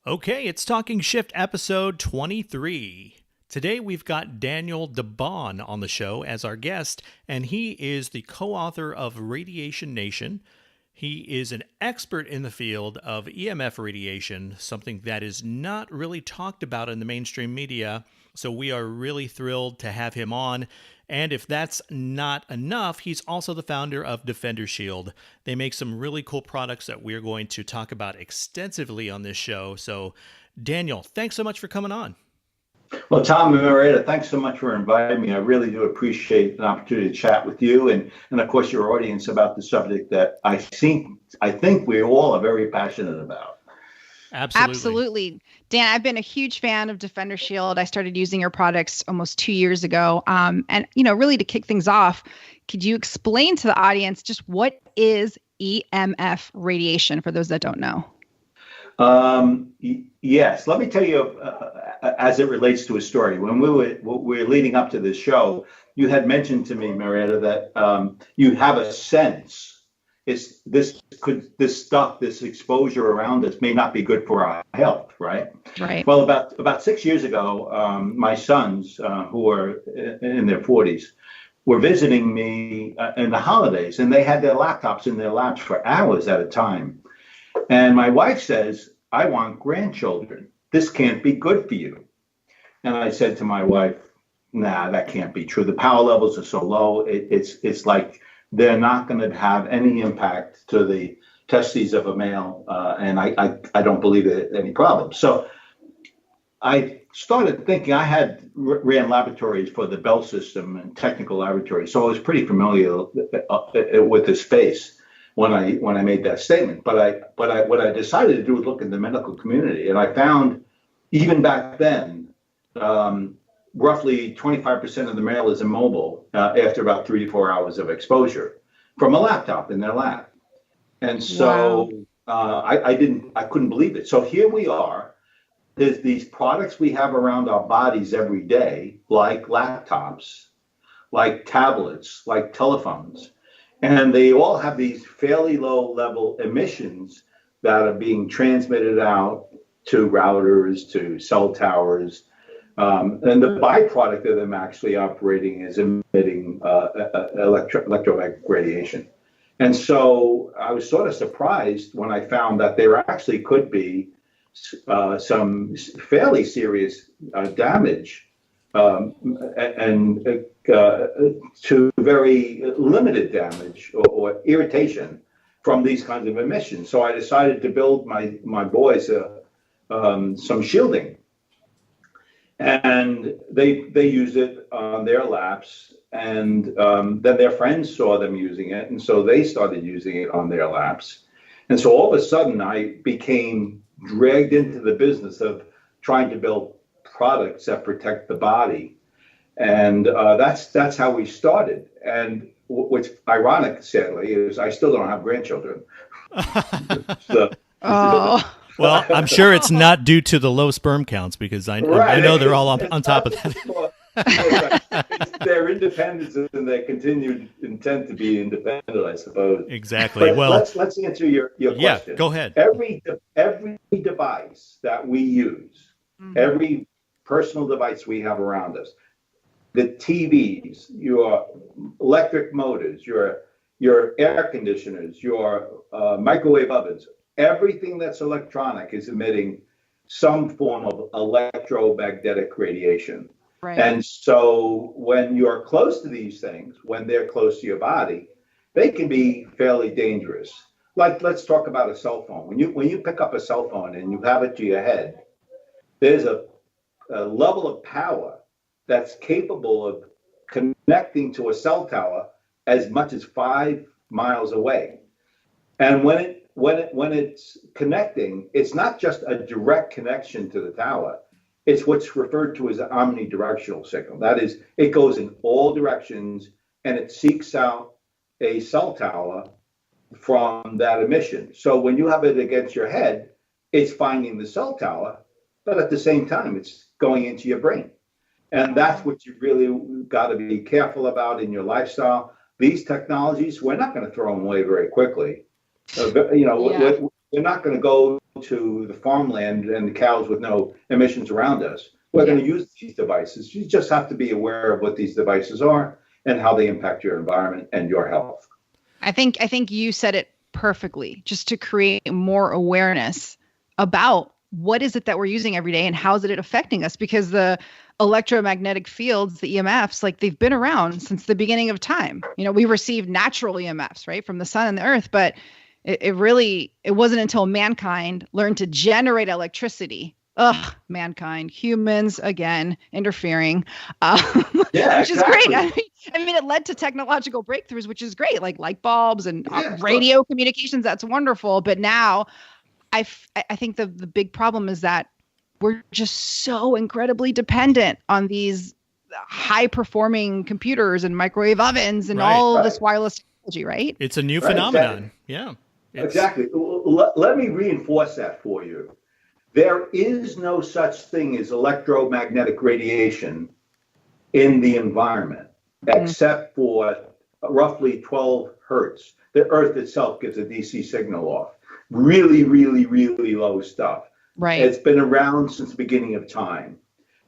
Okay, it's Talking Shift episode 23. Today we've got Daniel DeBaun on the show as our guest, and he is the co-author of Radiation Nation. He is an expert in the field of EMF radiation, something that is not really talked about in the mainstream media, so we are really thrilled to have him on. And if that's not enough, he's also the founder of DefenderShield. They make some really cool products that we're going to talk about extensively on this show. So, Daniel, thanks so much for coming on. Well, Tom and Marianela, thanks so much for inviting me. I really do appreciate an opportunity to chat with you and of course, your audience about the subject that I think we all are very passionate about. Absolutely. Dan, I've been a huge fan of DefenderShield. I started using your products almost 2 years ago. And, really to kick things off, could you explain to the audience just what is EMF radiation for those that don't know? Yes, let me tell you, as it relates to a story. When we were leading up to this show, you had mentioned to me, Marietta, that you have a sense this exposure around us may not be good for our health, right? Right. Well, about 6 years ago, my sons, who are in their 40s, were visiting me in the holidays, and they had their laptops in their laps for hours at a time. And my wife says, "I want grandchildren. This can't be good for you." And I said to my wife, "Nah, that can't be true. The power levels are so low. It's like they're not going to have any impact to the testes of a male, and I don't believe there's any problem." So I started thinking. I had ran laboratories for the Bell system and technical laboratories, so I was pretty familiar with the space when I made that statement. But what I decided to do was look in the medical community, and I found even back then, roughly 25% of the male is immobile after about 3 to 4 hours of exposure from a laptop in their lap. And so I couldn't believe it. So here we are. There's these products we have around our bodies every day, like laptops, like tablets, like telephones. And they all have these fairly low level emissions that are being transmitted out to routers, to cell towers. And the byproduct of them actually operating is emitting electromagnetic radiation. And so I was sort of surprised when I found that there actually could be some fairly serious damage and to very limited damage or irritation from these kinds of emissions. So I decided to build my boys some shielding. And they used it on their laps, and then their friends saw them using it, and so they started using it on their laps. And so all of a sudden, I became dragged into the business of trying to build products that protect the body, and that's how we started. And what's ironic, sadly, is I still don't have grandchildren. So, Well, I'm sure it's not due to the low sperm counts, because I know they're all on top of that. It's their independence and their continued intent to be independent, I suppose. Exactly. But well, let's answer your question. Yeah, go ahead. Every device that we use, every personal device we have around us, the TVs, your electric motors, your air conditioners, your microwave ovens, everything that's electronic is emitting some form of electromagnetic radiation. Right. And so when you're close to these things, when they're close to your body, they can be fairly dangerous. Like, let's talk about a cell phone. When you pick up a cell phone and you have it to your head, there's a level of power that's capable of connecting to a cell tower as much as 5 miles away. And when it's connecting, it's not just a direct connection to the tower. It's what's referred to as an omnidirectional signal. That is, it goes in all directions and it seeks out a cell tower from that emission. So when you have it against your head, it's finding the cell tower, but at the same time, it's going into your brain. And that's what you really got to be careful about in your lifestyle. These technologies, we're not going to throw them away very quickly. We're not going to go to the farmland and the cows with no emissions around us, we're going to use these devices. You just have to be aware of what these devices are and how they impact your environment and your health. I think you said it perfectly, just to create more awareness about what is it that we're using every day and how is it affecting us? Because the electromagnetic fields, the EMFs, like they've been around since the beginning of time. You know, we receive natural EMFs, right, from the sun and the earth, but it wasn't until mankind learned to generate electricity. Mankind, humans again interfering, which is great. I mean, it led to technological breakthroughs, which is great, like light bulbs and radio communications. That's wonderful. But now, I think the big problem is that we're just so incredibly dependent on these high performing computers and microwave ovens and all this wireless technology, right? It's a new phenomenon. Exactly. Yeah. Exactly. Let me reinforce that for you. There is no such thing as electromagnetic radiation in the environment, except for roughly 12 hertz. The Earth itself gives a DC signal off. Really, really, really low stuff. Right. It's been around since the beginning of time.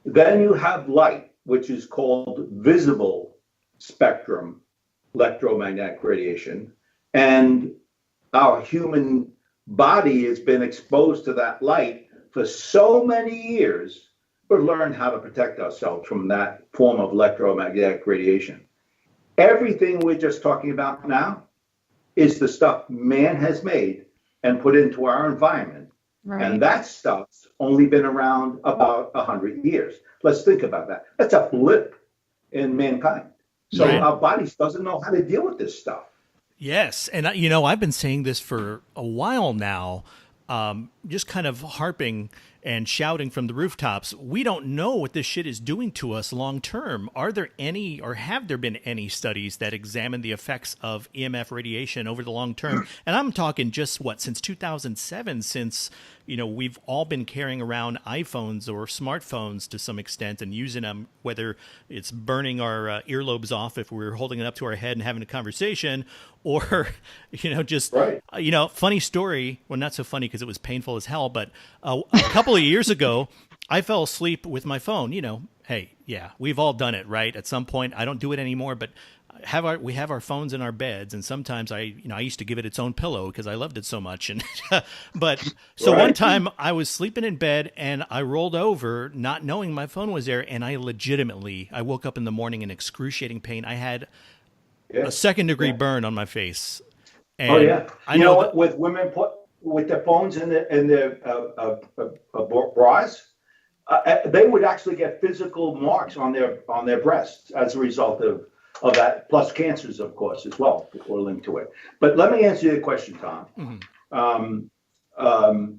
Then you have light, which is called visible spectrum electromagnetic radiation. And our human body has been exposed to that light for so many years. We've learned how to protect ourselves from that form of electromagnetic radiation. Everything we're just talking about now is the stuff man has made and put into our environment. Right. And that stuff's only been around about 100 years. Let's think about that. That's a blip in mankind. So our bodies doesn't know how to deal with this stuff. Yes. And, I've been saying this for a while now, just kind of harping and shouting from the rooftops. We don't know what this shit is doing to us long term. Are there any, or have there been any studies that examine the effects of EMF radiation over the long term? And I'm talking just since 2007, since, we've all been carrying around iPhones or smartphones to some extent and using them, whether it's burning our earlobes off if we're holding it up to our head and having a conversation, or, just, funny story. Well, not so funny because it was painful as hell, but a couple of years ago, I fell asleep with my phone. Hey, yeah, we've all done it, right? At some point, I don't do it anymore, but we have our phones in our beds, and sometimes I used to give it its own pillow because I loved it so much. And one time I was sleeping in bed and I rolled over, not knowing my phone was there, and I woke up in the morning in excruciating pain. I had a second-degree burn on my face. And I know what? With women with their phones in their bras, they would actually get physical marks on their breasts as a result of that, plus cancers, of course, as well, were linked to it. But let me answer your question, Tom. Mm-hmm.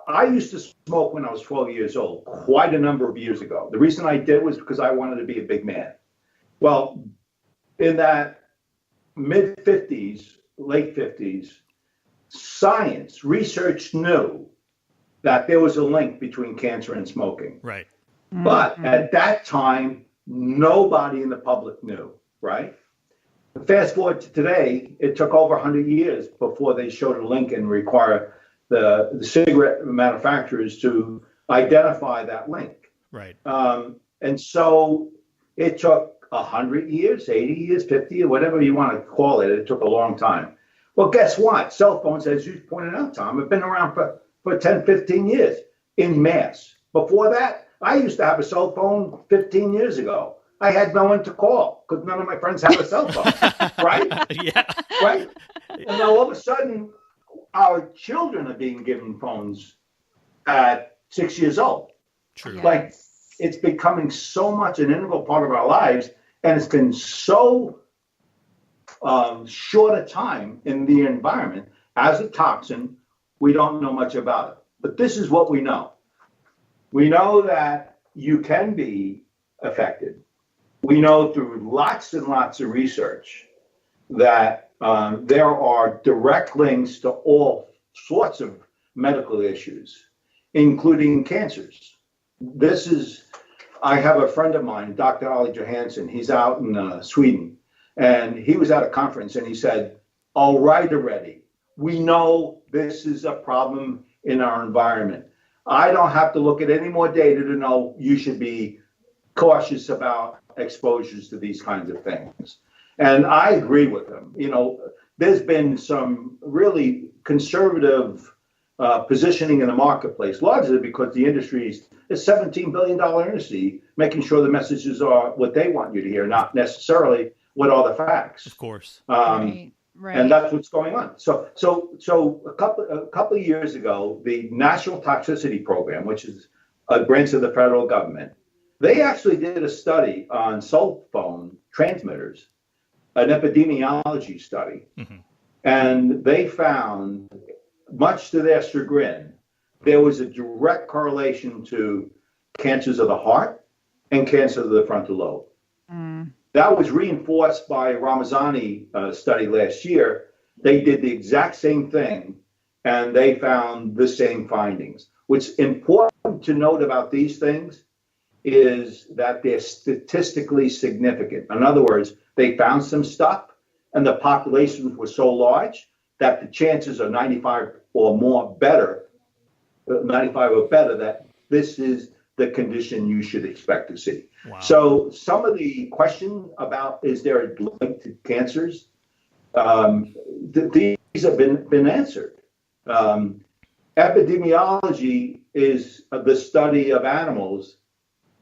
I used to smoke when I was 12 years old, quite a number of years ago. The reason I did was because I wanted to be a big man. Well, in that mid-50s, late 50s, research knew that there was a link between cancer and smoking. Right. But at that time, nobody in the public knew, right? Fast forward to today, it took over 100 years before they showed a link and require the cigarette manufacturers to identify that link. Right. And so it took 100 years, 80 years, 50, or whatever you want to call it. It took a long time. Well, guess what? Cell phones, as you pointed out, Tom, have been around for 10, 15 years in mass. Before that, I used to have a cell phone 15 years ago. I had no one to call because none of my friends had a cell phone, right? Yeah. Right? And now all of a sudden, our children are being given phones at 6 years old. True. Like, it's becoming so much an integral part of our lives, and it's been so short a time in the environment as a toxin, we don't know much about it. But this is what we know. We know that you can be affected. We know through lots and lots of research that there are direct links to all sorts of medical issues, including cancers. I have a friend of mine, Dr. Ali Johansson. He's out in Sweden, and he was at a conference, and he said, "All right already. we know this is a problem in our environment. I don't have to look at any more data to know you should be cautious about exposures to these kinds of things. And I agree with them. There's been some really conservative positioning in the marketplace, largely because the industry is a $17 billion industry, making sure the messages are what they want you to hear, not necessarily what are the facts. Of course. Right. And that's what's going on. So a couple of years ago, the National Toxicity Program, which is a branch of the federal government, they actually did a study on cell phone transmitters, an epidemiology study, and they found, much to their chagrin, there was a direct correlation to cancers of the heart and cancer of the frontal lobe. That was reinforced by a Ramazani study last year. They did the exact same thing, and they found the same findings. What's important to note about these things is that they're statistically significant. In other words, they found some stuff, and the populations were so large that the chances are 95 or better that this is the condition you should expect to see. Wow. So some of the question about is there a link to cancers, these have been answered. Epidemiology is the study of animals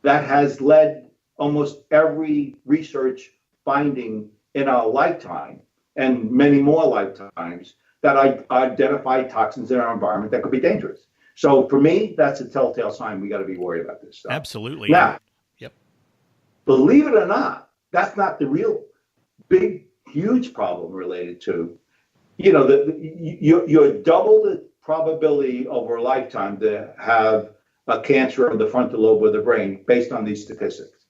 that has led almost every research finding in our lifetime and many more lifetimes that identify toxins in our environment that could be dangerous. So for me, that's a telltale sign we got to be worried about this stuff. Absolutely. Now, yep. Believe it or not, that's not the real big, huge problem related to, you're double the probability over a lifetime to have a cancer of the frontal lobe of the brain based on these statistics.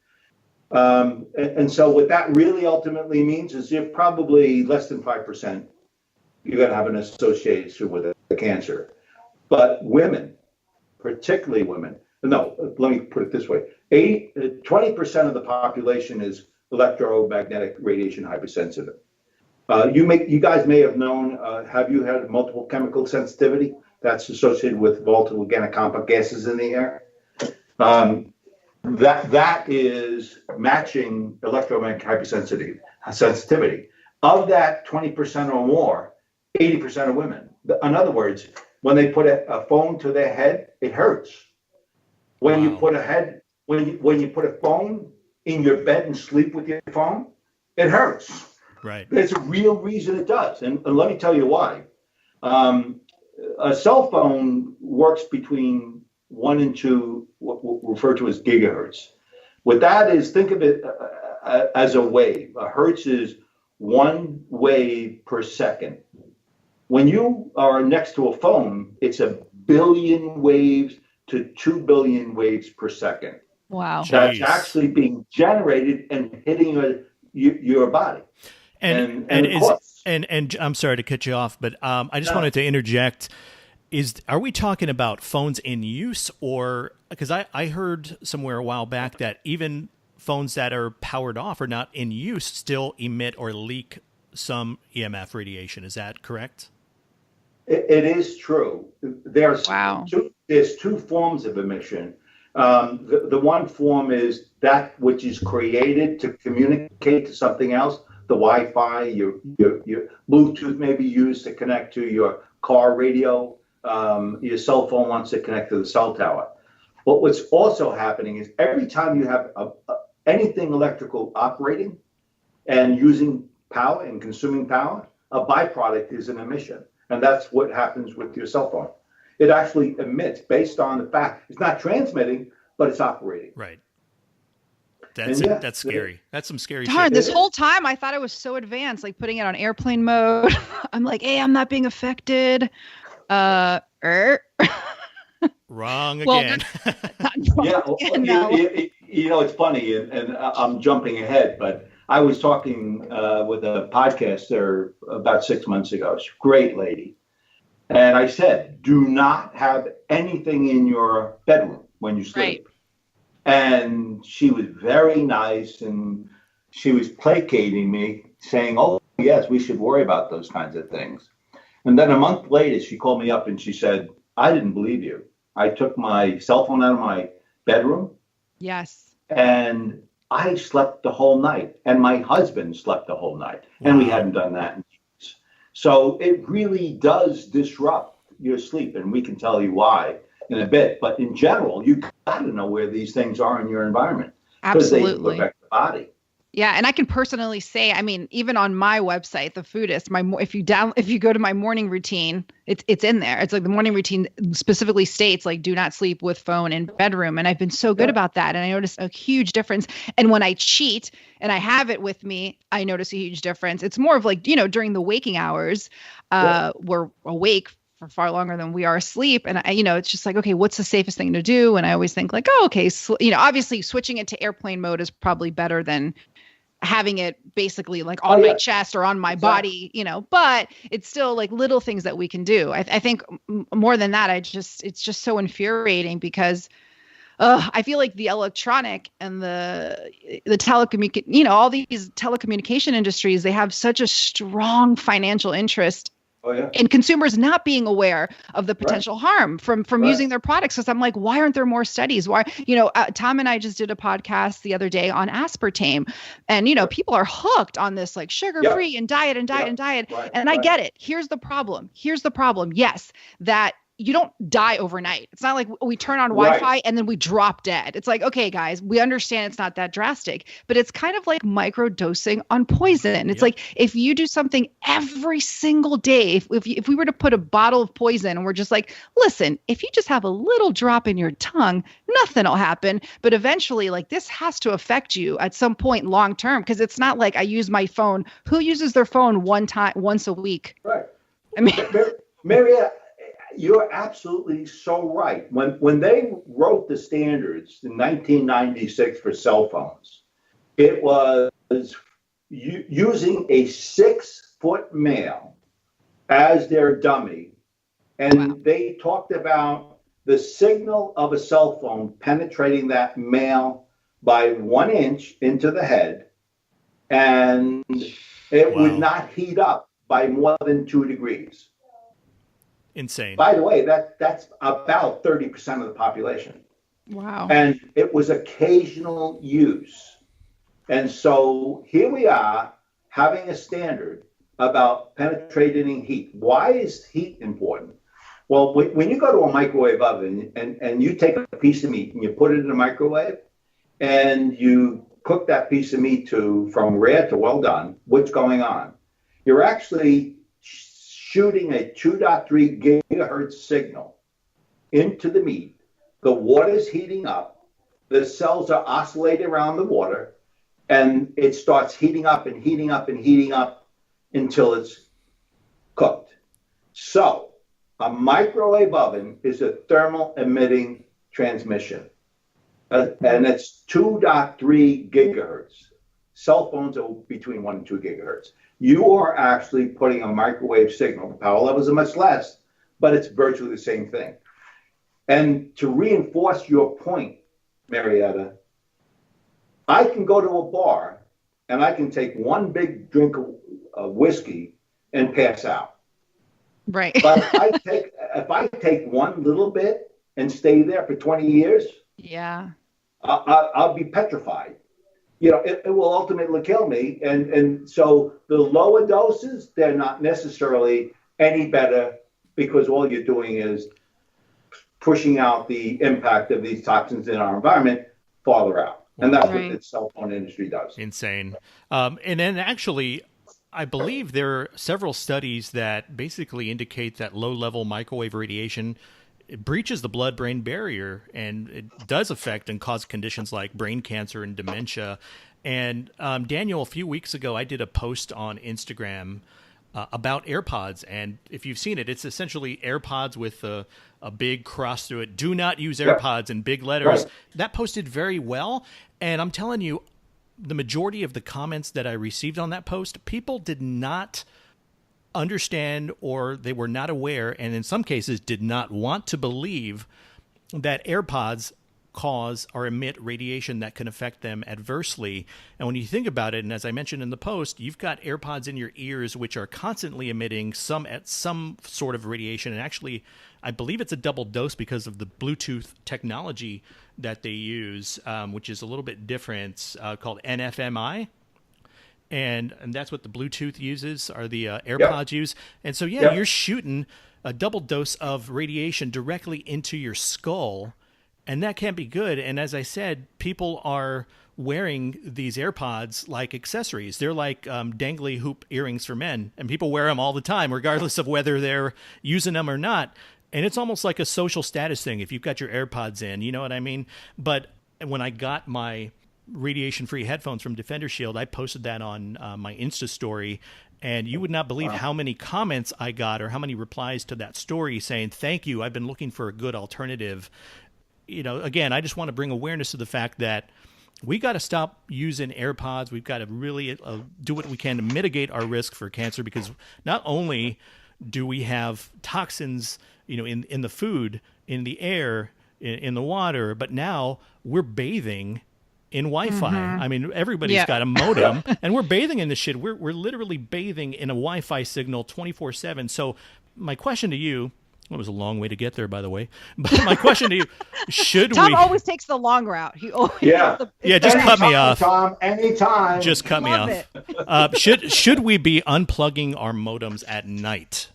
And so what that really ultimately means is you're probably less than 5%, you're going to have an association with a cancer. But women, particularly women, no, let me put it this way, 20% of the population is electromagnetic radiation hypersensitive. You guys may have known, have you had multiple chemical sensitivity? That's associated with volatile organic compound gases in the air. That is matching electromagnetic hypersensitivity. Of that 20% or more, 80% are women. In other words, when they put a phone to their head, it hurts. When you put when you put a phone in your bed and sleep with your phone, it hurts. Right. There's a real reason it does, and let me tell you why. A cell phone works between 1 and 2, what we refer to as gigahertz. What that is, think of it as a wave. A hertz is 1 wave per second. When you are next to a phone, it's 1 billion waves to 2 billion waves per second. Wow. That's actually being generated and hitting your body. And I'm sorry to cut you off, but I just wanted to interject. Are we talking about phones in use, or because I heard somewhere a while back that even phones that are powered off or not in use still emit or leak some EMF radiation. Is that correct? It is true. There's two forms of emission. The one form is that which is created to communicate to something else. The Wi-Fi, your Bluetooth may be used to connect to your car radio. Your cell phone wants to connect to the cell tower. But what's also happening is every time you have anything electrical operating and using power and consuming power, a byproduct is an emission. And that's what happens with your cell phone. It actually emits based on the fact it's not transmitting, but it's operating. Right. That's scary. That's some scary shit. Darn, this whole time I thought it was so advanced, like putting it on airplane mode. I'm like, hey, I'm not being affected. Wrong again. It's funny, and I'm jumping ahead, but I was talking with a podcaster about 6 months ago. She's a great lady. And I said, do not have anything in your bedroom when you sleep. Right. And she was very nice, and she was placating me, saying, oh, yes, we should worry about those kinds of things. And then a month later, she called me up and she said, I didn't believe you. I took my cell phone out of my bedroom. Yes. And I slept the whole night. And my husband slept the whole night. Wow. And we hadn't done that in years. So it really does disrupt your sleep. And we can tell you why in a bit. But in general, you got to know where these things are in your environment. Absolutely. Because they affect the body. Yeah, and I can personally say, I mean, even on my website, The Foodist, if you go to my morning routine, it's in there. It's like the morning routine specifically states like do not sleep with phone in bedroom, and I've been so good about that, and I noticed a huge difference. And when I cheat and I have it with me, I notice a huge difference. It's more of like, during the waking hours, we're awake for far longer than we are asleep. And it's just like, okay, what's the safest thing to do? And I always think like, oh, okay. Obviously switching it to airplane mode is probably better than having it basically like on my chest or on my body, but it's still like little things that we can do. I think more than that, it's just so infuriating because I feel like the electronic and the all these telecommunication industries, they have such a strong financial interest and consumers not being aware of the potential harm from using their products. Because I'm like, why aren't there more studies? Why, Tom and I just did a podcast the other day on aspartame, and people are hooked on this like sugar-free and diet. And I get it. Here's the problem. Yes, that you don't die overnight. It's not like we turn on Wi-Fi and then we drop dead. It's like, okay, guys, we understand it's not that drastic, but it's kind of like micro dosing on poison. It's like if you do something every single day, if we were to put a bottle of poison and we're just like, listen, if you just have a little drop in your tongue, nothing will happen. But eventually, like this has to affect you at some point long term, because it's not like I use my phone. Who uses their phone once a week? Right. I mean, Marianela, you're absolutely so right. When they wrote the standards in 1996 for cell phones, it was using a 6-foot male as their dummy. And they talked about the signal of a cell phone penetrating that male by 1 inch into the head. And it would not heat up by more than 2 degrees. Insane. By the way, that's about 30% of the population. Wow. And it was occasional use. And so here we are having a standard about penetrating heat. Why is heat important? Well, when you go to a microwave oven and you take a piece of meat and you put it in the microwave and you cook that piece of meat from rare to well done, what's going on? You're actually shooting a 2.3 gigahertz signal into the meat. The water's heating up. The cells are oscillating around the water, and it starts heating up and heating up and heating up until it's cooked. So a microwave oven is a thermal emitting transmission, and it's 2.3 gigahertz. Cell phones are between 1 and 2 gigahertz. You are actually putting a microwave signal. The power levels are much less, but it's virtually the same thing. And to reinforce your point, Marietta, I can go to a bar and I can take one big drink of whiskey and pass out. Right. But if I take one little bit and stay there for 20 years, I'll be petrified. It will ultimately kill me. And so the lower doses, they're not necessarily any better, because all you're doing is pushing out the impact of these toxins in our environment farther out. And that's what the cell phone industry does. Insane. And then actually, I believe there are several studies that basically indicate that low-level microwave radiation, it breaches the blood-brain barrier, and it does affect and cause conditions like brain cancer and dementia. And Daniel, a few weeks ago, I did a post on Instagram about AirPods, and if you've seen it, it's essentially AirPods with a big cross through it. Do not use AirPods in big letters. Right. That posted very well, and I'm telling you, the majority of the comments that I received on that post, people did not understand, or they were not aware, and in some cases did not want to believe that AirPods cause or emit radiation that can affect them adversely. And when you think about it, and as I mentioned in the post, you've got AirPods in your ears which are constantly emitting some sort of radiation. And actually, I believe it's a double dose because of the Bluetooth technology that they use, which is a little bit different, called NFMI. And that's what the Bluetooth uses, or the AirPods use. And so, you're shooting a double dose of radiation directly into your skull, and that can't be good. And as I said, people are wearing these AirPods like accessories. They're like dangly hoop earrings for men, and people wear them all the time, regardless of whether they're using them or not. And it's almost like a social status thing if you've got your AirPods in, you know what I mean? But when I got my radiation-free headphones from DefenderShield, I posted that on my Insta story, and you would not believe how many comments I got, or how many replies to that story saying, "Thank you, I've been looking for a good alternative." You know, again, I just want to bring awareness to the fact that we got to stop using AirPods. We've got to really do what we can to mitigate our risk for cancer, because not only do we have toxins, you know, in the food, in the air, in the water, but now we're bathing in Wi-Fi. I mean, everybody's got a modem, and we're bathing in this shit. We're literally bathing in a Wi-Fi signal 24/7. So my question to you, it was a long way to get there, by the way, but my question to you, Tom always takes the long route. He always just cut me off. Tom, anytime. Just cut me off. Should we be unplugging our modems at night?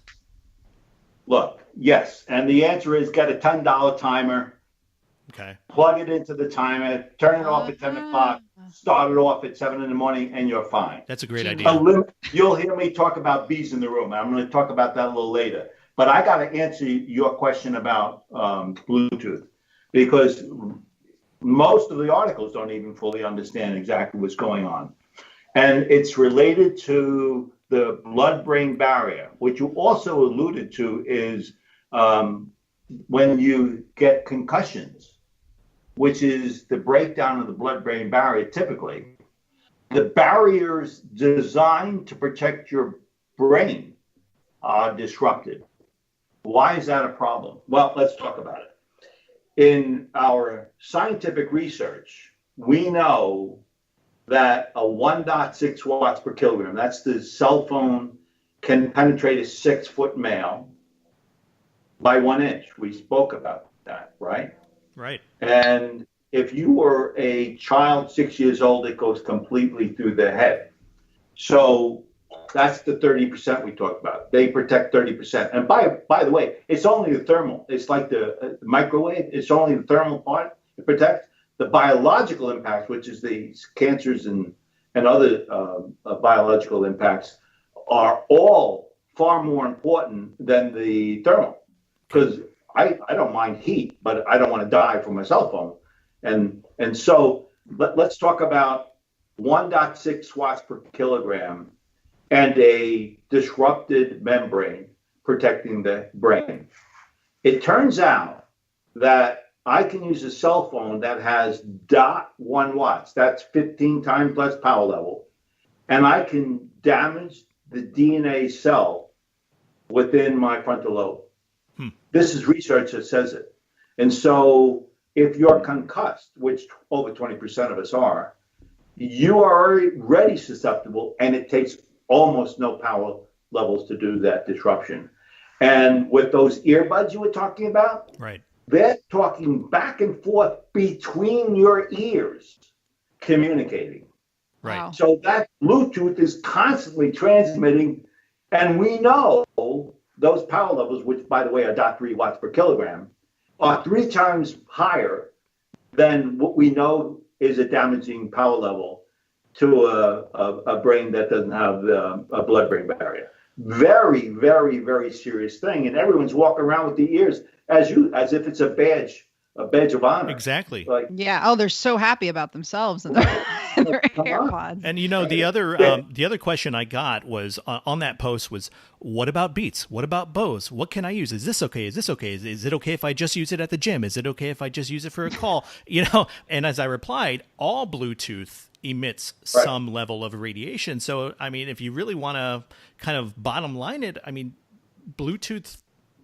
Look, yes. And the answer is get a $10 timer. Okay. Plug it into the timer, turn it off at 10 o'clock, start it off at 7 in the morning, and you're fine. That's a great idea. You'll hear me talk about bees in the room. I'm going to talk about that a little later. But I got to answer your question about Bluetooth, because most of the articles don't even fully understand exactly what's going on. And it's related to the blood-brain barrier, which you also alluded to is when you get concussions, which is the breakdown of the blood-brain barrier typically. The barriers designed to protect your brain are disrupted. Why is that a problem? Well, let's talk about it. In our scientific research, we know that a 1.6 watts per kilogram, that's the cell phone, can penetrate a 6-foot male by 1 inch. We spoke about that, right? Right. And if you were a child 6 years old, it goes completely through the head. So that's the 30% we talked about. They protect 30%. And by the way, it's only the thermal. It's like the microwave. It's only the thermal part it protects. The biological impact, which is the cancers and other biological impacts, are all far more important than the thermal. Because I don't mind heat, but I don't want to die from my cell phone. And so let's talk about 1.6 watts per kilogram and a disrupted membrane protecting the brain. It turns out that I can use a cell phone that has 0.1 watts. That's 15 times less power level. And I can damage the DNA cell within my frontal lobe. This is research that says it. And so if you're concussed, which over 20% of us are, you are already susceptible, and it takes almost no power levels to do that disruption. And with those earbuds you were talking about, right, they're talking back and forth between your ears, communicating. Right. Wow. So that Bluetooth is constantly transmitting, and we know those power levels, which by the way are 0.3 watts per kilogram, are 3 times higher than what we know is a damaging power level to a brain that doesn't have a blood-brain barrier. Very, very, very serious thing, and everyone's walking around with the ears as if it's a badge of honor. Exactly. They're so happy about themselves and their AirPods. And the other question I got was on that post was, what about Beats? What about Bose? What can I use? Is this okay? Is this okay? Is it okay if I just use it at the gym? Is it okay if I just use it for a call? And as I replied, all Bluetooth emits some level of radiation. So, I mean, if you really want to kind of bottom line it, I mean, Bluetooth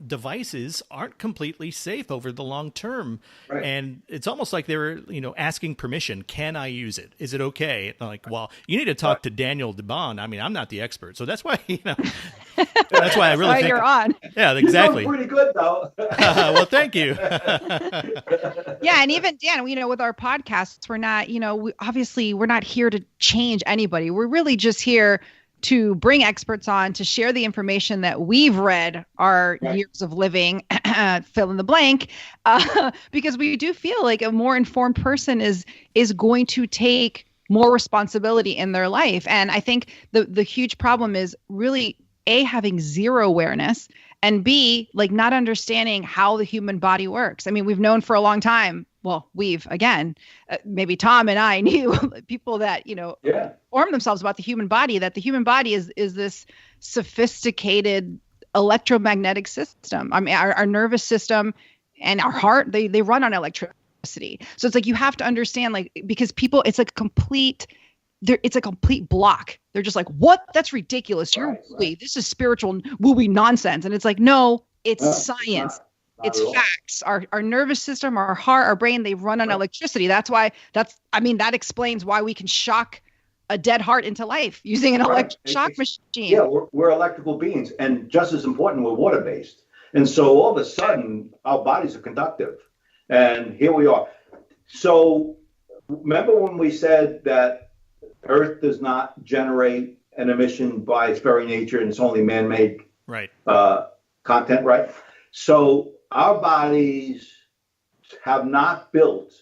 devices aren't completely safe over the long term. Right. And it's almost like they were, asking permission. Can I use it? Is it okay? And like, well, you need to talk to Daniel DeBaun. I mean, I'm not the expert. So that's why, that's why I really think you're on. Yeah, exactly. You're doing pretty good though. Well, thank you. Yeah. And even Dan, with our podcasts, we're not, obviously we're not here to change anybody. We're really just here to bring experts on to share the information that we've read our years of living, fill in the blank, because we do feel like a more informed person is going to take more responsibility in their life. And I think the huge problem is really A, having zero awareness, and B, like not understanding how the human body works. I mean, we've known for a long time. Well, maybe Tom and I knew people that, inform themselves about the human body, that the human body is this sophisticated electromagnetic system. I mean, our nervous system and our heart, they run on electricity. So it's like, you have to understand, like, because people, it's a complete block. They're just like, what? That's ridiculous. This is spiritual woo-wee nonsense. And it's like, no, it's science. It's facts. Our nervous system, our heart, our brain, they run on electricity. That explains why we can shock a dead heart into life using an electric shock machine. Yeah, we're electrical beings, and just as important, we're water-based. And so all of a sudden, our bodies are conductive. And here we are. So remember when we said that Earth does not generate an emission by its very nature, and it's only man-made content, right? So our bodies have not built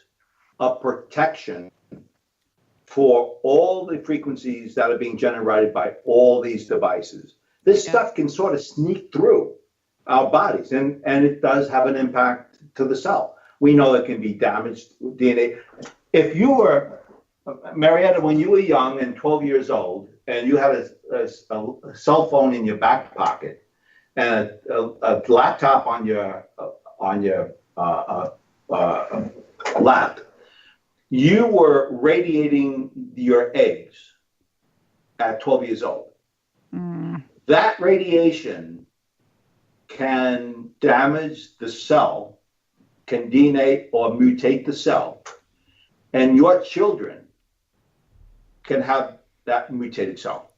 a protection for all the frequencies that are being generated by all these devices. This stuff can sort of sneak through our bodies, and it does have an impact to the cell. We know it can be damaged DNA. If you were, Marietta, when you were young and 12 years old, and you had a cell phone in your back pocket, and a laptop on your lap, you were radiating your eggs at 12 years old. That radiation can damage the cell, can denate or mutate the cell, and your children can have that mutated cell.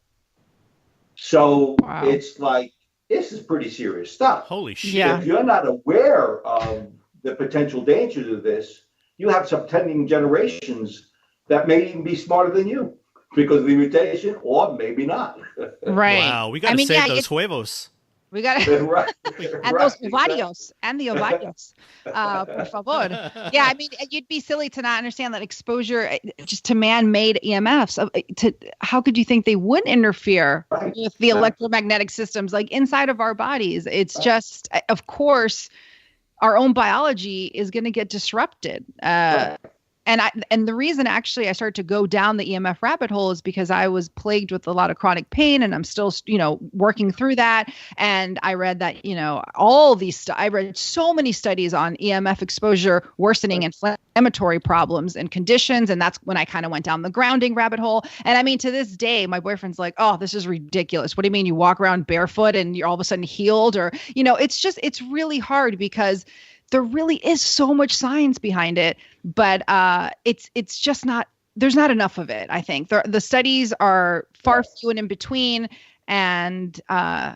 So it's like, this is pretty serious stuff. Holy shit. Yeah. If you're not aware of the potential dangers of this, you have some pending generations that may even be smarter than you because of the mutation, or maybe not. Right. Wow, we got to save those huevos. We got to, Right. and those ovarios, and the ovarios, por favor. Yeah, I mean, you'd be silly to not understand that exposure just to man-made EMFs. How could you think they wouldn't interfere with the electromagnetic systems like inside of our bodies? It's just, of course, our own biology is going to get disrupted. And the reason actually I started to go down the EMF rabbit hole is because I was plagued with a lot of chronic pain, and I'm still, working through that. And I read that, I read so many studies on EMF exposure worsening inflammatory problems and conditions. And that's when I kind of went down the grounding rabbit hole. And I mean, to this day, my boyfriend's like, oh, this is ridiculous. What do you mean you walk around barefoot and you're all of a sudden healed? Or, it's really hard because there really is so much science behind it, but it's just not, there's not enough of it. I think the studies are far few and in between. And I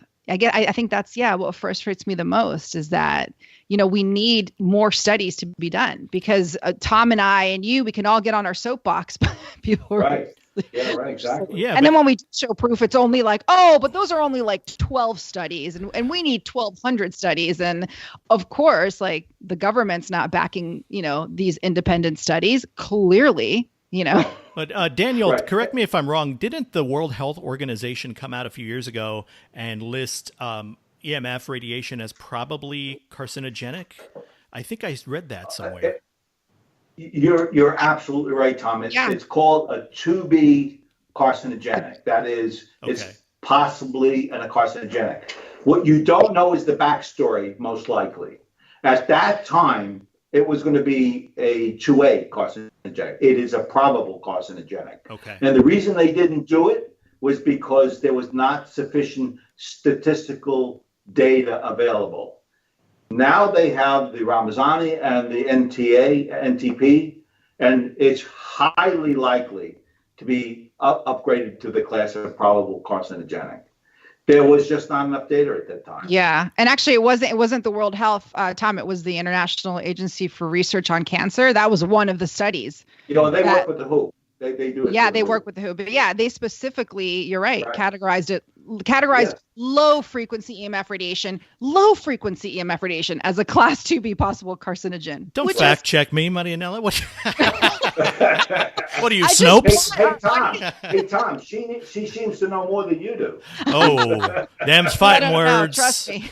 think that's, what frustrates me the most is that, we need more studies to be done because Tom and I and you, we can all get on our soapbox, but people are Yeah, right, exactly. Yeah, and then when we show proof, it's only like, oh, but those are only like 12 studies and we need 1,200 studies. And of course, like the government's not backing, these independent studies, clearly, But Daniel, correct me if I'm wrong. Didn't the World Health Organization come out a few years ago and list EMF radiation as probably carcinogenic? I think I read that somewhere. You're absolutely right, Tom. It's called a 2B carcinogenic. That is, it's possibly a carcinogenic. What you don't know is the backstory, most likely. At that time, it was going to be a 2A carcinogenic. It is a probable carcinogenic. Okay. And the reason they didn't do it was because there was not sufficient statistical data available. Now they have the Ramazani and the NTP, and it's highly likely to be upgraded to the class of probable carcinogenic. There was just not enough data at that time. Yeah, and actually, it wasn't the World Health, Tom. It was the International Agency for Research on Cancer. That was one of the studies. They work with the WHO. They do it. Yeah, they work with the WHO. But yeah, they specifically, you're right. Categorized Yes. low frequency EMF radiation as a class 2B possible carcinogen. Don't fact check me, Marianela. What are you, Snopes? Hey, Tom. She seems to know more than you do. Oh, them's fighting words. Trust me.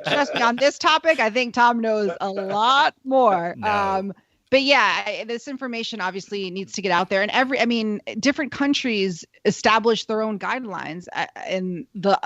Trust me on this topic. I think Tom knows a lot more. No. But yeah, this information obviously needs to get out there, and different countries establish their own guidelines. And the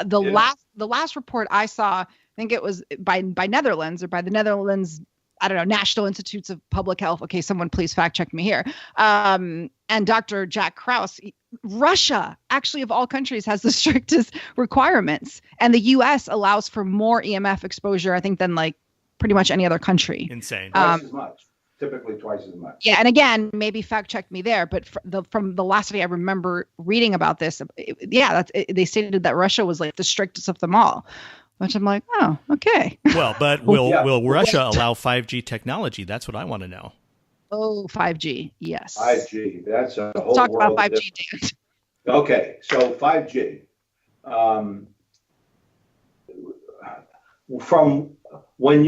last report I saw, I think it was by Netherlands or by the Netherlands, I don't know, National Institutes of Public Health. Okay, someone please fact check me here. And Dr. Jack Krause, Russia, actually of all countries, has the strictest requirements, and the U.S. allows for more EMF exposure, I think, than like pretty much any other country. Insane. Twice as much. Typically twice as much. Yeah, and again, maybe fact check me there, but from the last day I remember reading about this, they stated that Russia was like the strictest of them all, which I'm like, oh, okay. Well, but will Russia allow 5G technology? That's what I want to know. Oh, 5G, yes. 5G, that's a whole Let's talk world about 5G, Dan. Okay, so 5G. From when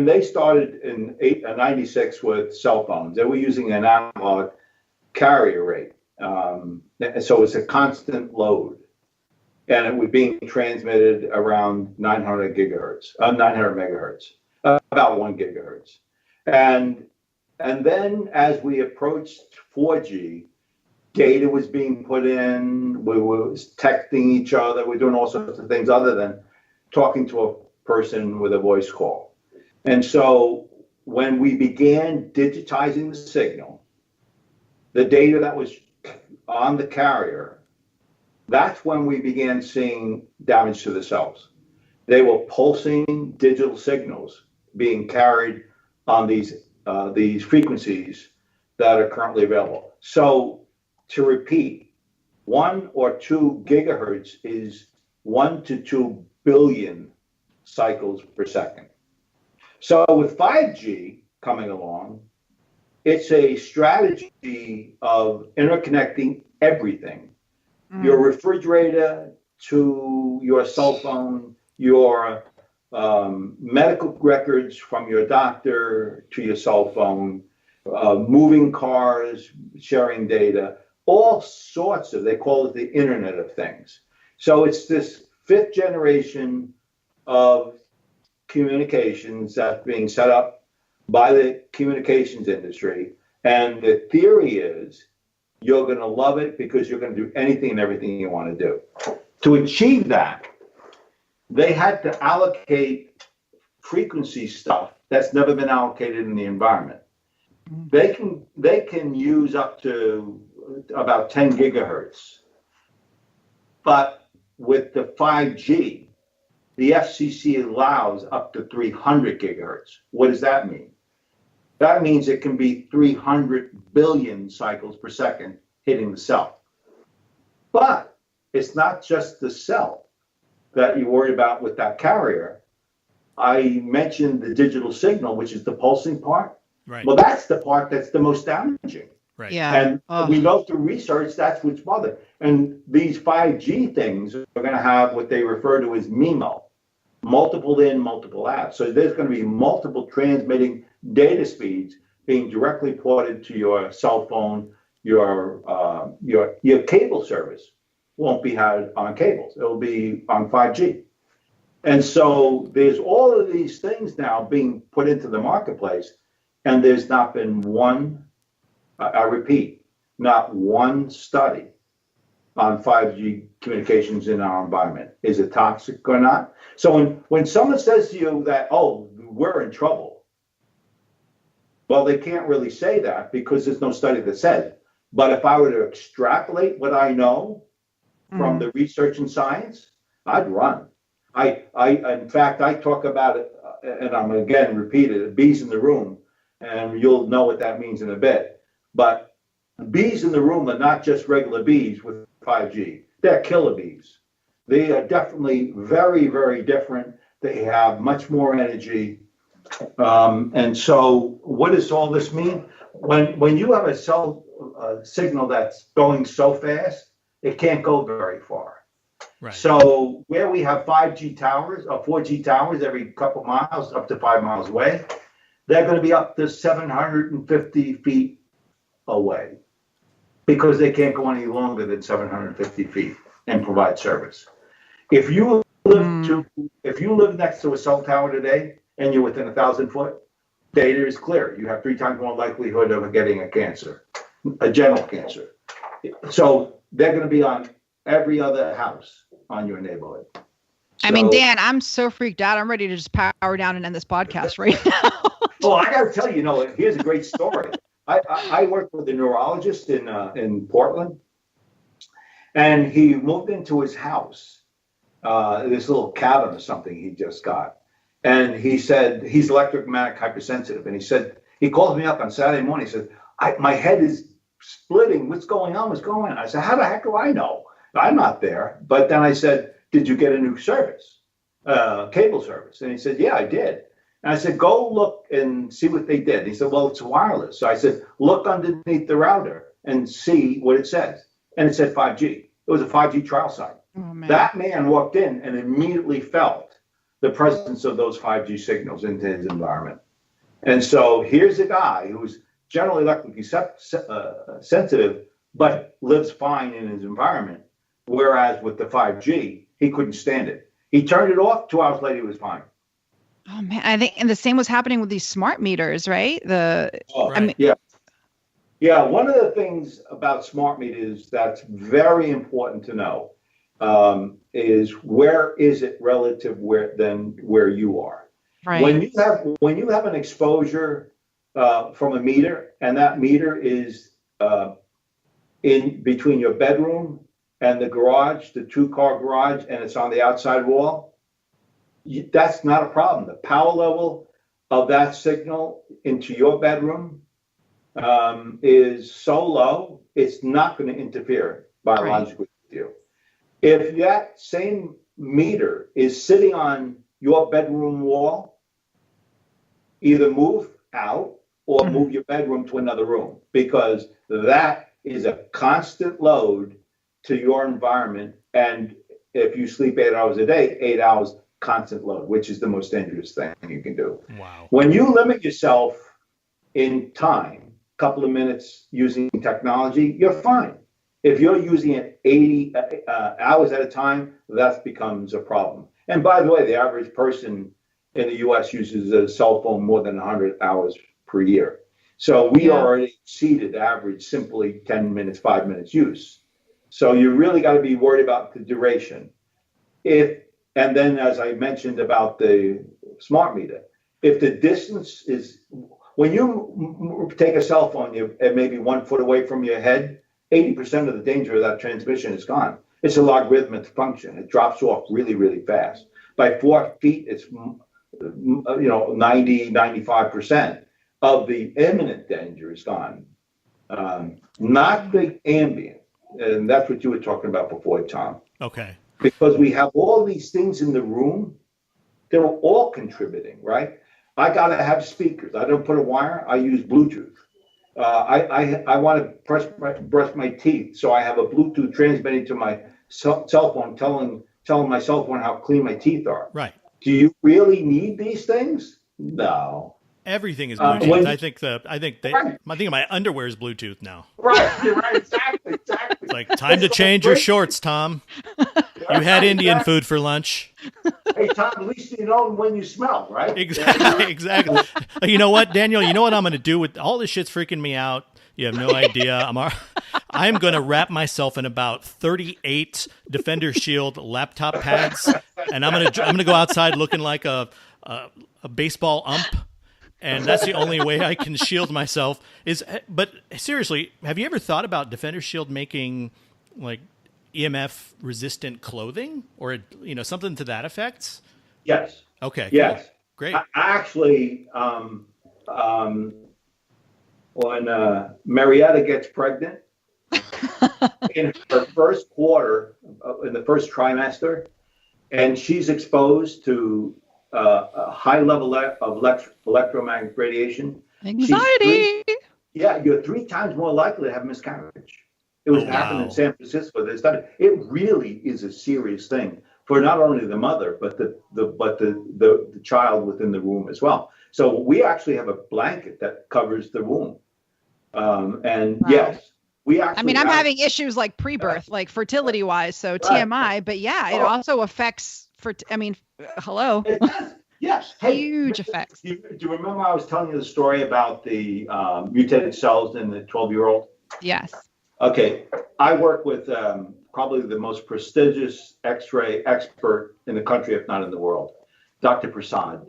they started in 96 with cell phones, they were using an analog carrier rate. So it's a constant load, and it was being transmitted around 900 megahertz, about 1 gigahertz. And then as we approached 4G, data was being put in, we were texting each other, we're doing all sorts of things other than talking to a person with a voice call. And so when we began digitizing the signal, the data that was on the carrier, that's when we began seeing damage to the cells. They were pulsing digital signals being carried on these frequencies that are currently available. So to repeat, 1 or 2 gigahertz is 1 to 2 billion cycles per second. So with 5G coming along, it's a strategy of interconnecting everything. Your refrigerator to your cell phone, your medical records from your doctor to your cell phone, moving cars, sharing data, all sorts of, they call it the Internet of Things. So it's this 5th generation of communications that's being set up by the communications industry. And the theory is you're going to love it because you're going to do anything and everything you want to do. To achieve that, they had to allocate frequency stuff that's never been allocated in the environment. They can use up to about 10 gigahertz. But with the 5G, the FCC allows up to 300 gigahertz. What does that mean? That means it can be 300 billion cycles per second hitting the cell. But it's not just the cell that you worry about with that carrier. I mentioned the digital signal, which is the pulsing part. Right. Well, that's the part that's the most damaging. Right. Yeah. And we know through research that's what's bothering. And these 5G things are going to have what they refer to as MIMO, multiple in, multiple out. So there's going to be multiple transmitting data speeds being directly ported to your cell phone. Your cable service won't be had on cables. It'll be on 5G. And so there's all of these things now being put into the marketplace, and there's not been one, I repeat, not one study on 5G communications in our environment. Is it toxic or not? So when someone says to you that, oh, we're in trouble, well, they can't really say that because there's no study that says it. But if I were to extrapolate what I know from the research and science, I'd run. In fact, I talk about it, and I'm again repeat it, bees in the room, and you'll know what that means in a bit. But bees in the room are not just regular bees with 5G. They're killer bees. They are definitely very, very different. They have much more energy. And so what does all this mean? When you have a cell signal that's going so fast, it can't go very far. Right. So where we have 5G towers or 4G towers every couple miles, up to 5 miles away, they're going to be up to 750 feet away because they can't go any longer than 750 feet and provide service. If you live next to a cell tower today and you're within 1,000 foot, data is clear. You have 3 times more likelihood of getting a cancer, a general cancer. So they're going to be on every other house on your neighborhood. I mean, Dan, I'm so freaked out. I'm ready to just power down and end this podcast right now. Well, I got to tell you, here's a great story. I worked with a neurologist in Portland, and he moved into his house, this little cabin or something he just got. And he said he's electromagnetic hypersensitive. And he said, he called me up on Saturday morning. He said, my head is splitting. What's going on? What's going on? I said, how the heck do I know? I'm not there. But then I said, did you get a new service, cable service? And he said, yeah, I did. And I said, go look and see what they did. And he said, well, it's wireless. So I said, look underneath the router and see what it says. And it said 5G. It was a 5G trial site. Oh, man. That man walked in and immediately felt the presence of those 5G signals into his environment. And so here's a guy who's generally electrically sensitive, but lives fine in his environment. Whereas with the 5G, he couldn't stand it. He turned it off. 2 hours later, he was fine. Oh man, I think, and the same was happening with these smart meters, right? Yeah. One of the things about smart meters that's very important to know is where is it relative where you are. Right. When you have an exposure from a meter, and that meter is in between your bedroom and the garage, the 2-car garage, and it's on the outside wall, that's not a problem. The power level of that signal into your bedroom is so low, it's not going to interfere biologically with you. If that same meter is sitting on your bedroom wall, either move out or move your bedroom to another room, because that is a constant load to your environment. And if you sleep 8 hours a day, 8 hours constant load, which is the most dangerous thing you can do. Wow. When you limit yourself in time, a couple of minutes using technology, you're fine. If you're using it 80 hours at a time, that becomes a problem. And by the way, the average person in the U.S. uses a cell phone more than 100 hours per year. So we already exceeded average simply 10 minutes, 5 minutes use. So you really got to be worried about the duration. And then, as I mentioned about the smart meter, if the distance is, when you take a cell phone, you're maybe 1 foot away from your head, 80% of the danger of that transmission is gone. It's a logarithmic function. It drops off really, really fast. By 4 feet, it's 95% of the imminent danger is gone. Not the ambient. And that's what you were talking about before, Tom. Okay. Because we have all these things in the room, they're all contributing, right? I got to have speakers. I don't put a wire. I use Bluetooth. I want to brush my teeth, so I have a Bluetooth transmitting to my cell phone, telling my cell phone how clean my teeth are. Right. Do you really need these things? No. Everything is Bluetooth. I think my underwear is Bluetooth now. Right. You're right. Exactly. It's like time to change your shorts, Tom. You had Indian food for lunch. Hey, Tom, at least you know when you smell, right? Exactly. You know what, Daniel? You know what I'm going to do with all this shit's freaking me out. You have no idea. I'm going to wrap myself in about 38 DefenderShield laptop pads, and I'm going to go outside looking like a baseball ump. And that's the only way I can shield myself. But seriously, have you ever thought about DefenderShield making like EMF resistant clothing or, something to that effect? Yes. Okay. Yes. Cool. Great. I actually, when Marietta gets pregnant in her first quarter, in the first trimester, and she's exposed to a high level of electromagnetic radiation. Anxiety. You're 3 times more likely to have miscarriage. It was happening in San Francisco. They studied. It really is a serious thing for not only the mother but the child within the womb as well. So we actually have a blanket that covers the womb. Yes, we actually. I'm having issues like pre-birth, like fertility wise. So TMI, but it also affects hello. It does. Yes. Hey, huge effects. Do you remember I was telling you the story about the mutated cells in the 12-year-old? Yes. Okay. I work with probably the most prestigious X-ray expert in the country, if not in the world, Dr. Prasad.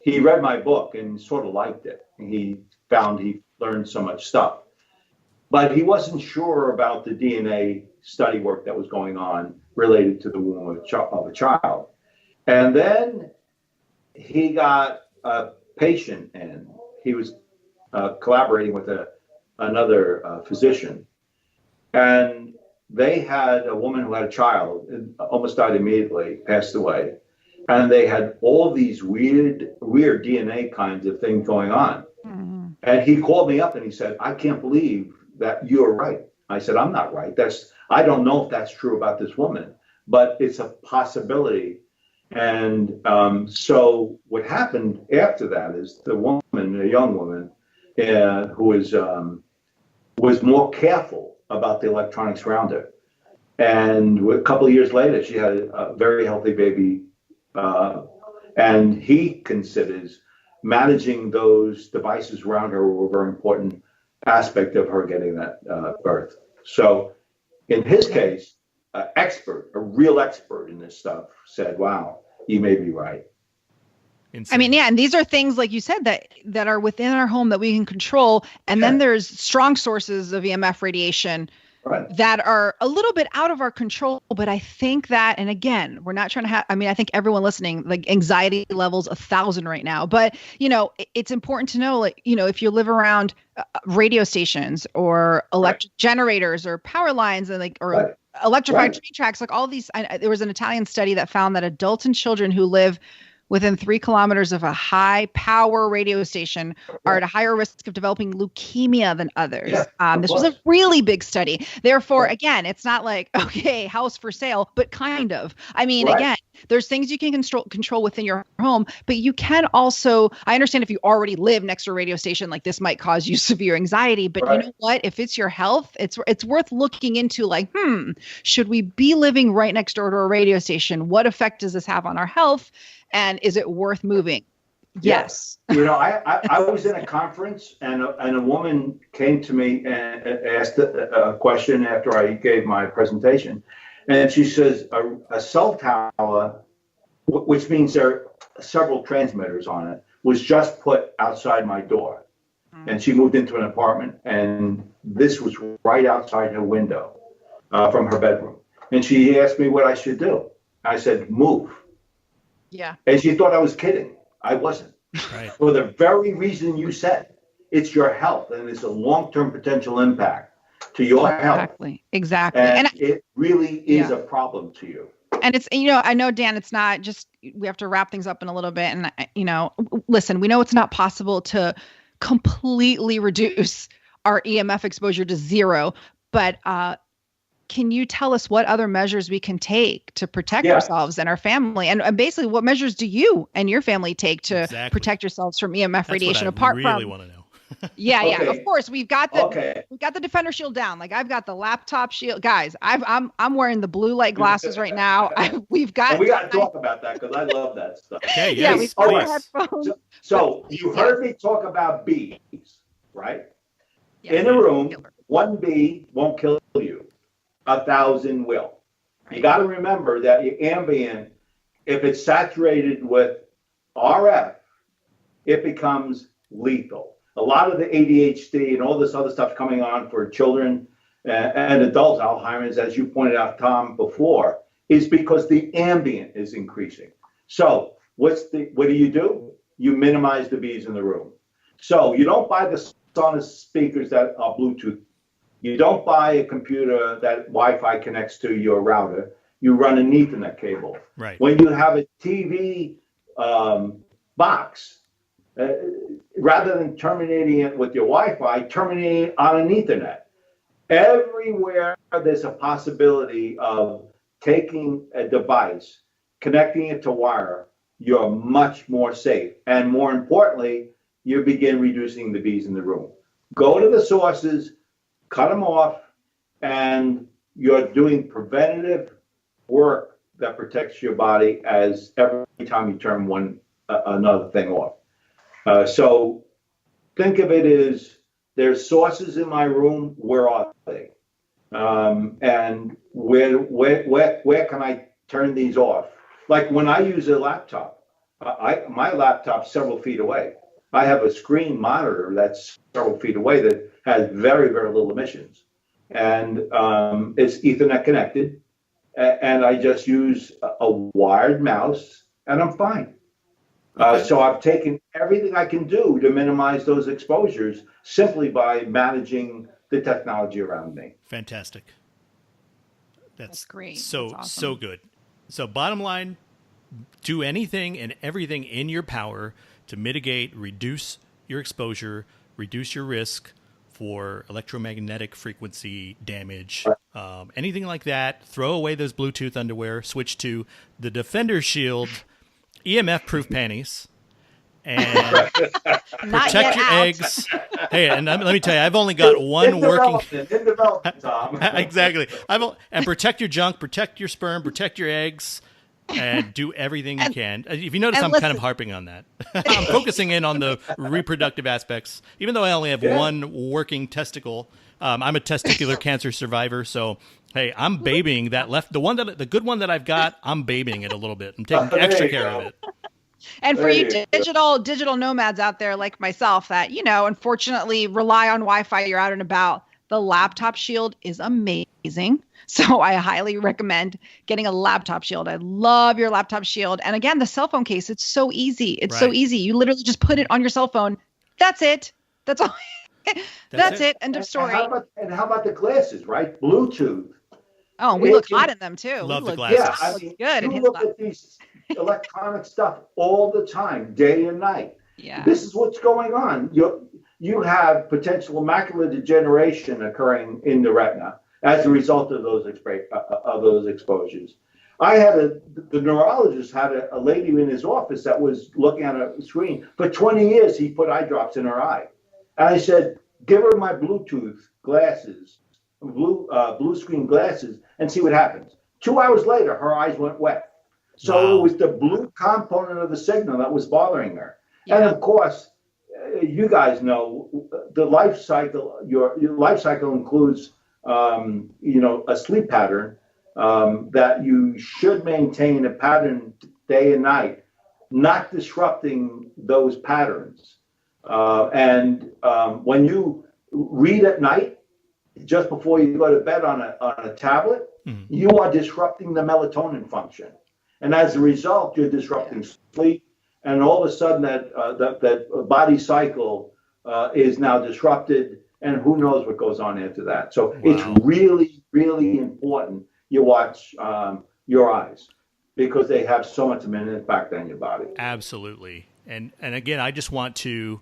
He read my book and sort of liked it. He found he learned so much stuff. But he wasn't sure about the DNA study work that was going on related to the womb of a child. And then he got a patient in. He was collaborating with another physician. And they had a woman who had a child, almost died immediately, passed away. And they had all these weird DNA kinds of things going on. Mm-hmm. And he called me up and he said, I can't believe that you're right. I said, I'm not right. I don't know if that's true about this woman, but it's a possibility. And so what happened after that is the woman, a young woman, who was more careful about the electronics around her. And a couple of years later, she had a very healthy baby. And he considers managing those devices around her were a very important aspect of her getting that birth. So in his case, a real expert in this stuff said, wow, you may be right. Insane. And these are things, like you said, that are within our home that we can control. And then there's strong sources of EMF radiation that are a little bit out of our control. But I think that, and again, we're not trying to have, I think everyone listening, like anxiety levels 1,000 right now, but it's important to know, if you live around radio stations or electric generators or power lines and electrified train tracks, like all these, there was an Italian study that found that adults and children who live within 3 kilometers of a high power radio station are at a higher risk of developing leukemia than others. This was a really big study. Therefore, again, it's not like, okay, house for sale, but kind of. Again, there's things you can control within your home, but you can also, I understand if you already live next to a radio station, like this might cause you severe anxiety, but you know what? If it's your health, it's worth looking into, should we be living right next door to a radio station? What effect does this have on our health? And is it worth moving? Yes. I was in a conference and a woman came to me and asked a question after I gave my presentation. And she says, a cell tower, which means there are several transmitters on it, was just put outside my door. And she moved into an apartment and this was right outside her window from her bedroom. And she asked me what I should do. I said, move. Yeah. And she thought I was kidding. I wasn't. Right. For the very reason you said, it's your health and it's a long-term potential impact to your health. Exactly. And it really is a problem to you. And it's, I know, Dan, it's not just, we have to wrap things up in a little bit. And, listen, we know it's not possible to completely reduce our EMF exposure to zero, but can you tell us what other measures we can take to protect ourselves and our family? And basically, what measures do you and your family take to protect yourselves from EMF radiation? Apart from, I really want to know. Yeah. Of course, we've got the DefenderShield down. Like I've got the laptop shield, guys. I'm wearing the blue light glasses right now. We got to talk about that because I love that stuff. Okay, yes, we've got headphones. So you heard me talk about bees, right? In a room, one bee won't kill you. 1,000 will. You got to remember that your ambient, if it's saturated with RF, it becomes lethal. A lot of the ADHD and all this other stuff coming on for children and adults Alzheimer's, as you pointed out, Tom, before, is because the ambient is increasing. So what do? You minimize the bees in the room. So you don't buy the Sonos speakers that are Bluetooth. You don't buy a computer that Wi-Fi connects to your router. You run an Ethernet cable. Right. When you have a TV box, rather than terminating it with your Wi-Fi, terminate it on an Ethernet. Everywhere there's a possibility of taking a device, connecting it to wire, you're much more safe. And more importantly, you begin reducing the bees in the room. Go to the sources, cut them off, and you're doing preventative work that protects your body as every time you turn another thing off. So think of it as there's sources in my room. Where are they? And where can I turn these off? Like when I use a laptop, my laptop's several feet away. I have a screen monitor that's several feet away that has very, very little emissions. And it's Ethernet connected. And I just use a wired mouse and I'm fine. So I've taken everything I can do to minimize those exposures simply by managing the technology around me. Fantastic. That's great. So, That's awesome. So good. So bottom line, do anything and everything in your power to mitigate, reduce your exposure, reduce your risk for electromagnetic frequency damage, anything like that. Throw away those Bluetooth underwear, switch to the DefenderShield EMF-proof panties, and protect your eggs. Hey, and let me tell you, I've only got one working. In development, Tom. Exactly. And protect your junk, protect your sperm, protect your eggs, and do everything you can. If you notice, I'm kind of harping on that. I'm focusing in on the reproductive aspects, even though I only have one working testicle. I'm a testicular cancer survivor, so hey, I'm babying the good one that I've got. I'm babying it a little bit. I'm taking extra care of it. And for you digital nomads out there like myself that, unfortunately rely on Wi-Fi, you're out and about, the laptop shield is amazing. So I highly recommend getting a laptop shield. I love your laptop shield. And again, the cell phone case, it's so easy. It's so easy. You literally just put it on your cell phone. That's it. That's all. That's it. End of story. And how about the glasses, right? Bluetooth. Oh, we look hot in them too. Love the glasses. Yeah, I mean, good. You look at these electronic stuff all the time, day and night. Yeah. This is what's going on. You have potential macular degeneration occurring in the retina as a result of those exposures. The neurologist had a lady in his office that was looking at a screen. For 20 years, he put eye drops in her eye. And I said, give her my Bluetooth glasses, blue screen glasses, and see what happens. 2 hours later, her eyes went wet. So It was the blue component of the signal that was bothering her. Yeah. And of course, you guys know the life cycle. Your life cycle includes, a sleep pattern that you should maintain a pattern day and night, not disrupting those patterns. When you read at night, just before you go to bed on a tablet, you are disrupting the melatonin function. And as a result, you're disrupting sleep. And all of a sudden that body cycle is now disrupted. And who knows what goes on after that. So It's really, really important you watch your eyes because they have so much of an impact on your body. Absolutely. And again, I just want to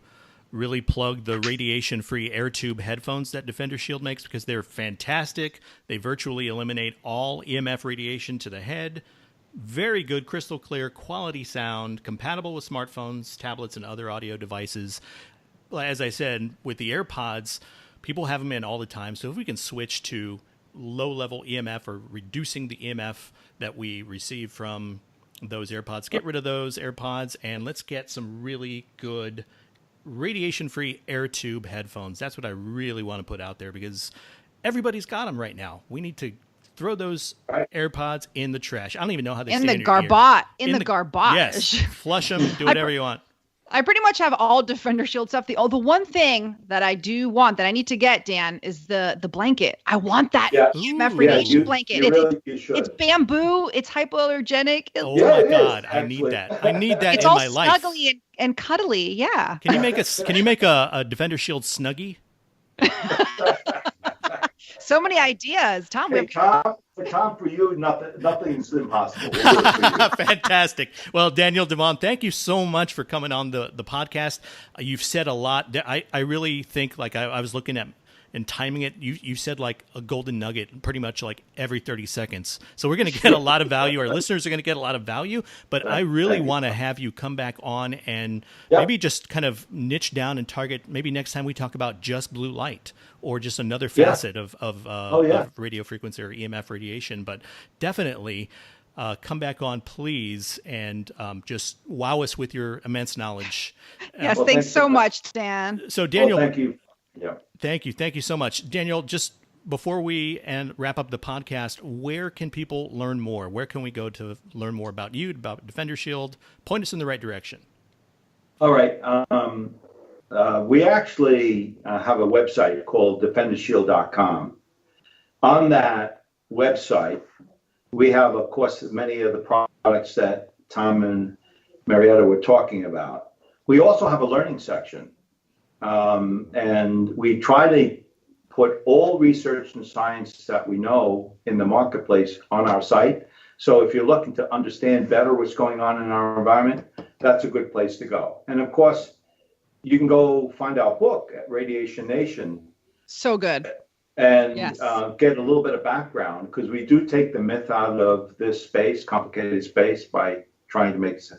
really plug the radiation-free air tube headphones that DefenderShield makes because they're fantastic. They virtually eliminate all EMF radiation to the head. Very good, crystal clear, quality sound, compatible with smartphones, tablets, and other audio devices. As I said, with the AirPods, people have them in all the time. So if we can switch to low-level EMF or reducing the EMF that we receive from those AirPods, get rid of those AirPods, and let's get some really good radiation-free air tube headphones. That's what I really want to put out there because everybody's got them right now. We need to throw those AirPods in the trash. I don't even know how they stay in your ear. In the garbage. Yes, flush them, do whatever you want. I pretty much have all DefenderShield stuff. The one thing that I do want that I need to get, Dan, is the blanket. I want that EMF radiation blanket. It's bamboo. It's hypoallergenic. Oh my God, I need that. I need that in my life. It's all snuggly and cuddly. Yeah. Can you make a DefenderShield Snuggie? So many ideas, Tom. Hey, Tom, for you, nothing's impossible. Fantastic. Well, Daniel DeBaun, thank you so much for coming on the podcast. You've said a lot. I really think, like, I was looking at and timing it. You said like a golden nugget pretty much like every 30 seconds. So we're going to get a lot of value. Our listeners are going to get a lot of value. But I really want to have you come back on and maybe just kind of niche down and target. Maybe next time we talk about just blue light or just another facet of radio frequency or EMF radiation. But definitely come back on, please, and just wow us with your immense knowledge. Yes, thanks so much, Dan. So, Daniel, thank you. Yeah. Thank you so much. Daniel, just before we wrap up the podcast, where can people learn more? Where can we go to learn more about you, about DefenderShield? Point us in the right direction. All right. We actually have a website called DefenderShield.com. On that website, we have, of course, many of the products that Tom and Marietta were talking about. We also have a learning section. And we try to put all research and science that we know in the marketplace on our site. So if you're looking to understand better what's going on in our environment, that's a good place to go. And of course, you can go find our book at Radiation Nation. So good. And get a little bit of background, because we do take the myth out of this space, complicated space, by trying to make it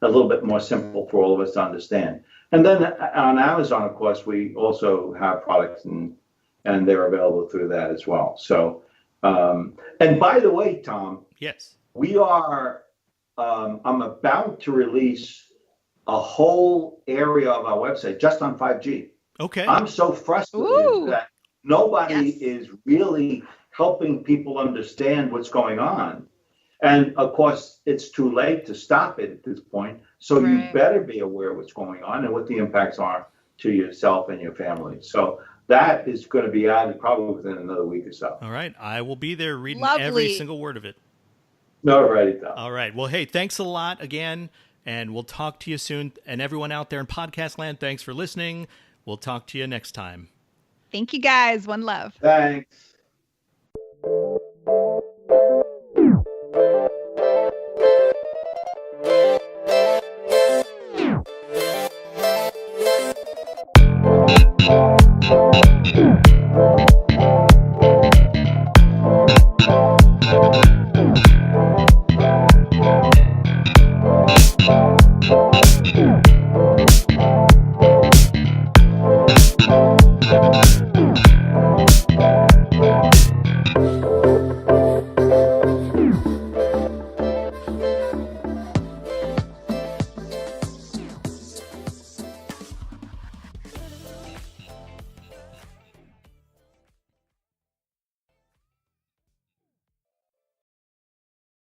a little bit more simple for all of us to understand. And then on Amazon, of course, we also have products and they're available through that as well. So, and by the way, Tom, yes, we are, I'm about to release a whole area of our website just on 5G. Okay. I'm so frustrated that nobody is really helping people understand what's going on. And of course, it's too late to stop it at this point. So you better be aware of what's going on and what the impacts are to yourself and your family. So that is going to be added probably within another week or so. All right. I will be there reading every single word of it. All right. All right. Well, hey, thanks a lot again. And we'll talk to you soon. And everyone out there in podcast land, thanks for listening. We'll talk to you next time. Thank you, guys. One love. Thanks.